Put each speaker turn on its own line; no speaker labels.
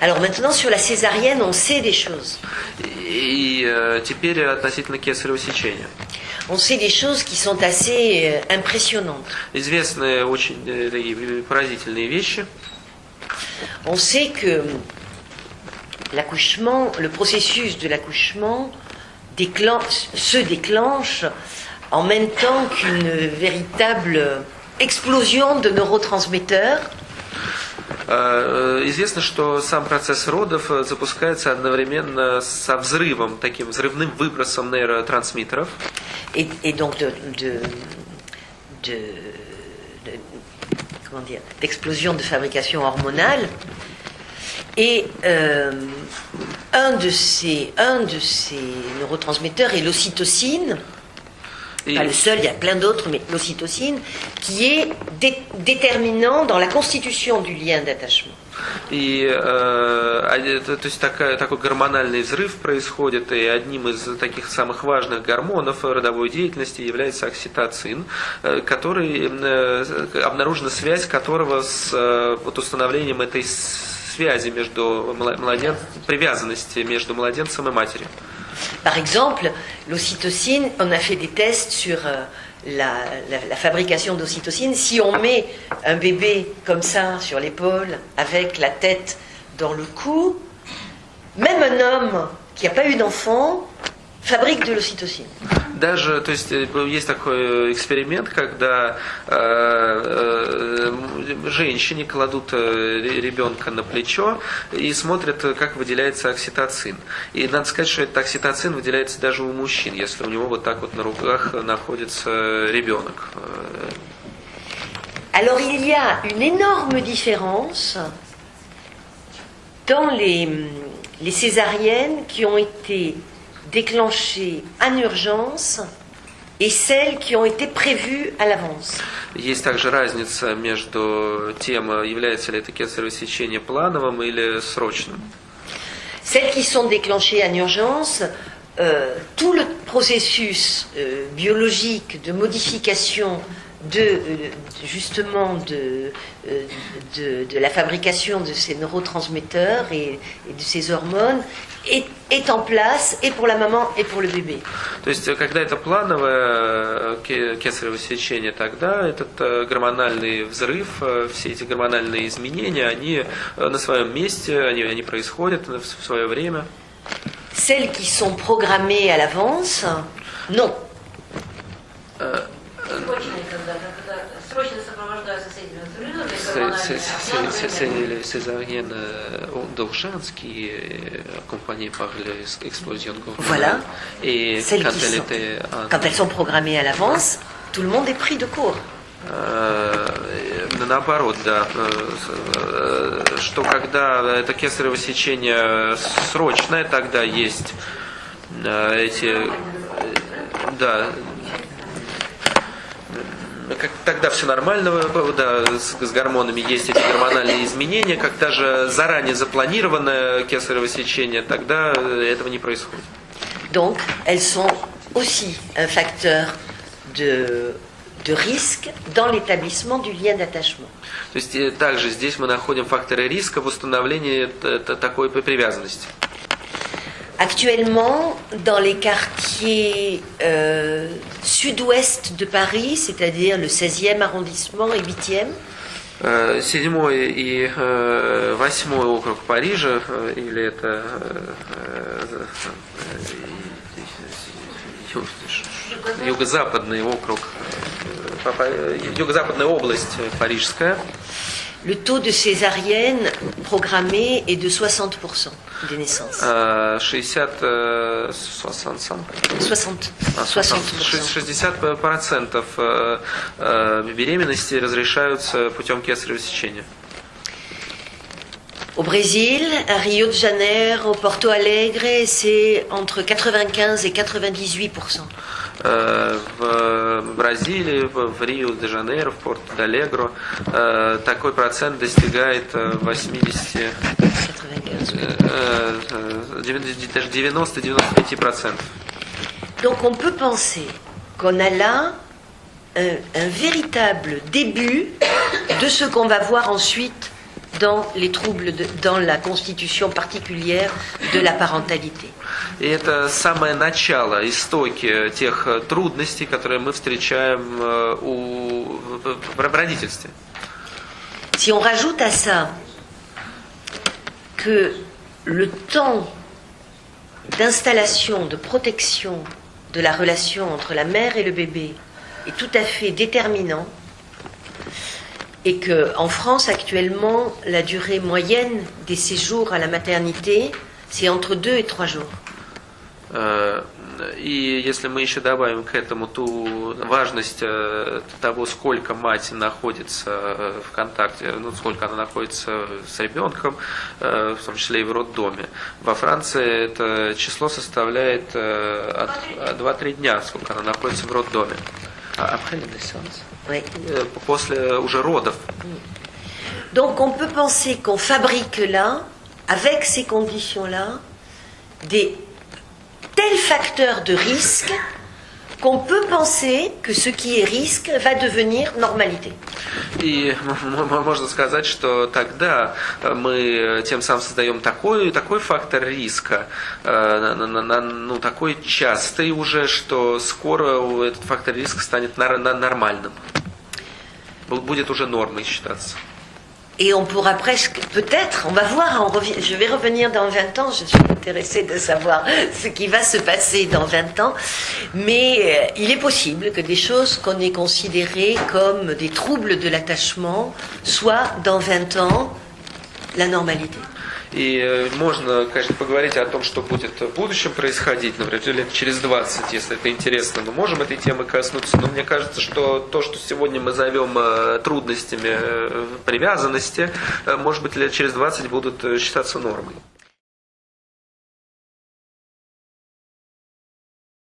Alors maintenant, sur la césarienne, on sait des choses.
И теперь относительно кесарево сечения.
On sait des choses qui sont assez impressionnantes.
Известны очень такие поразительные вещи.
On sait que l'accouchement, le processus de l'accouchement se déclenche en même temps qu'une véritable explosion de neurotransmetteurs.
Известно, что сам процесс родов запускается одновременно со взрывом, таким взрывным выбросом нейротрансмиттеров.
Et donc d'explosion de fabrication hormonale. Et un de ces neurotransmetteurs est l'ocytocine. Pas le seul, il y a plein d'autres, mais l'ocytocine, qui est déterminant dans la constitution du lien d'attachement.
И то есть такой гормональный взрыв происходит, и одним из таких самых важных гормонов родовой деятельности является окситоцин, который обнаружена связь которого с установлением этой связи между привязанности между младенцем и матерью.
Par exemple, l'ocytocine, on a fait des tests sur la fabrication d'ocytocine. Si on met un bébé comme ça sur l'épaule, avec la tête dans le cou, même un homme qui n'a pas eu d'enfant fabrique de l'ocytocine.
Даже, то есть такой эксперимент, когда женщине кладут ребенка на плечо и смотрят, как выделяется окситоцин. И надо сказать, что этот окситоцин выделяется даже у мужчин, если у него вот так вот на руках находится ребенок.
Alors il y a une énorme différence dans les césariennes qui ont été déclenchées en urgence et celles qui ont été prévues à l'avance.
Есть также разница между тем, является ли это кесарево сечение плановым или срочным.
Celles qui sont déclenchées en urgence, tout le processus biologique de modification justement de la fabrication de ces neurotransmetteurs et de ces hormones est en place et pour la maman et pour le bébé.
То есть, когда это плановое кесарево сечение, тогда этот гормональный взрыв, все эти гормональные изменения, они на своем месте, они происходят в свое время.
Celles qui sont programmées à l'avance, non.
Césarienne d'urgence qui accompagnée par l'explosion corporelle.
Voilà.
Et
quand elles sont programmées à l'avance, tout le monde est pris de court.
Наоборот, да, что когда это кесарево сечение срочное, тогда есть эти, да, тогда все нормально, да, с гормонами есть эти гормональные изменения, когда же заранее запланированное кесарево сечение, тогда этого не происходит.
Donc, elles sont aussi un facteur de risque dans l'établissement du lien d'attachement.
То есть также здесь мы находим факторы риска в установлении такой привязанности.
Actuellement, dans les quartiers sud-ouest de Paris, c'est-à-dire le 16e arrondissement et 8e,
7-й и 8-й округ Парижа, или это юго-западный округ, юго-западная область парижская.
Le taux de césarienne programmée est de 60% des naissances.
60% беременностей разрешаются путем кесарево сечения.
Au Brésil, à Rio de Janeiro, Porto Alegre, c'est entre 95 et 98%.
В Бразилии, в Рио-де-Жанейро, в Порто-де-Алегро такой процент достигает 80, даже 90-95%.
Donc on peut penser qu'on a là un véritable début de ce qu'on va voir ensuite dans les troubles, dans la constitution particulière de la parentalité.
И это самое начало, истоки тех трудностей, которые мы встречаем в родительстве.
Si on rajoute à ça que le temps d'installation, de protection de la relation entre la mère et le bébé est tout à fait déterminant, et qu'en France actuellement, la durée moyenne des séjours à la maternité, c'est entre 2 et 3 jours.
И если мы еще добавим к этому ту важность того, сколько мать находится в контакте, ну, сколько она находится с ребенком, в том числе и в роддоме. Во Франции это число составляет 2-3 дня, сколько она находится в роддоме. После уже родов.
Donc on peut penser qu'on fabrique là, avec ces conditions-là, des tels facteurs de risque qu'on peut penser que ce qui est risque va devenir normalité.
И можно сказать, что тогда мы тем самым создаем такой фактор риска, ну, такой частый уже, что скоро этот фактор риска станет нормальным, будет уже нормой считаться.
Et on pourra presque, peut-être, on va voir, je vais revenir dans 20 ans, je suis intéressée de savoir ce qui va se passer dans 20 ans, mais il est possible que des choses qu'on ait considérées comme des troubles de l'attachement soient dans 20 ans la normalité.
И можно, конечно, поговорить о том, что будет в будущем происходить, например, лет через 20, если это интересно. Мы можем этой темы коснуться, но мне кажется, что то, что сегодня мы зовем трудностями привязанности, может быть, лет через 20 будут считаться нормой.